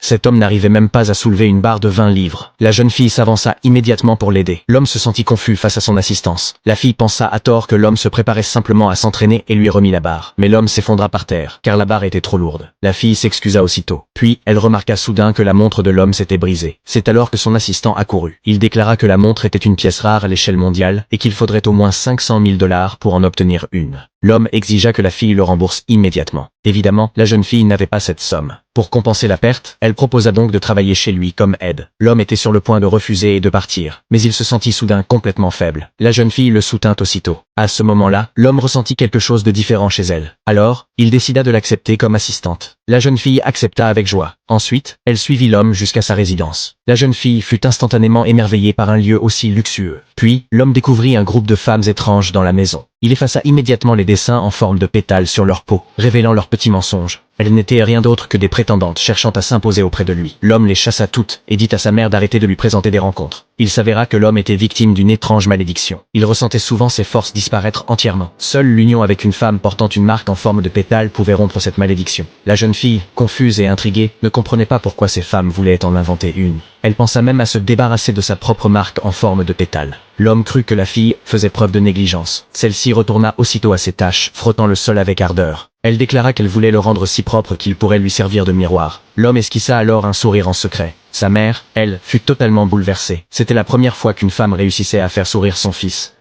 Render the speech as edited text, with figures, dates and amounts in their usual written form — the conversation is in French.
Cet homme n'arrivait même pas à soulever une barre de 20 livres. La jeune fille s'avança immédiatement pour l'aider. L'homme se sentit confus face à son assistance. La fille pensa à tort que l'homme se préparait simplement à s'entraîner et lui remit la barre. Mais l'homme s'effondra par terre, car la barre était trop lourde. La fille s'excusa aussitôt. Puis, elle remarqua soudain que la montre de l'homme s'était brisée. C'est alors que son assistant accourut. Il déclara que la montre était une pièce rare à l'échelle mondiale et qu'il faudrait au moins 500 000 $ pour en obtenir une. L'homme exigea que la fille le rembourse immédiatement. Évidemment, la jeune fille n'avait pas cette somme. Pour compenser la perte, elle proposa donc de travailler chez lui comme aide. L'homme était sur le point de refuser et de partir, mais il se sentit soudain complètement faible. La jeune fille le soutint aussitôt. À ce moment-là, l'homme ressentit quelque chose de différent chez elle. Alors, il décida de l'accepter comme assistante. La jeune fille accepta avec joie. Ensuite, elle suivit l'homme jusqu'à sa résidence. La jeune fille fut instantanément émerveillée par un lieu aussi luxueux. Puis, l'homme découvrit un groupe de femmes étranges dans la maison. Il effaça immédiatement les dessins en forme de pétales sur leur peau, révélant leurs petits mensonges. Elles n'étaient rien d'autre que des prétendantes cherchant à s'imposer auprès de lui. L'homme les chassa toutes et dit à sa mère d'arrêter de lui présenter des rencontres. Il s'avéra que l'homme était victime d'une étrange malédiction. Il ressentait souvent ses forces disparaître entièrement. Seule l'union avec une femme portant une marque en forme de pétale pouvait rompre cette malédiction. La jeune fille, confuse et intriguée, ne comprenait pas pourquoi ces femmes voulaient en inventer une. Elle pensa même à se débarrasser de sa propre marque en forme de pétale. L'homme crut que la fille faisait preuve de négligence. Celle-ci retourna aussitôt à ses tâches, frottant le sol avec ardeur. Elle déclara qu'elle voulait le rendre si propre qu'il pourrait lui servir de miroir. L'homme esquissa alors un sourire en secret. Sa mère, elle, fut totalement bouleversée. C'était la première fois qu'une femme réussissait à faire sourire son fils.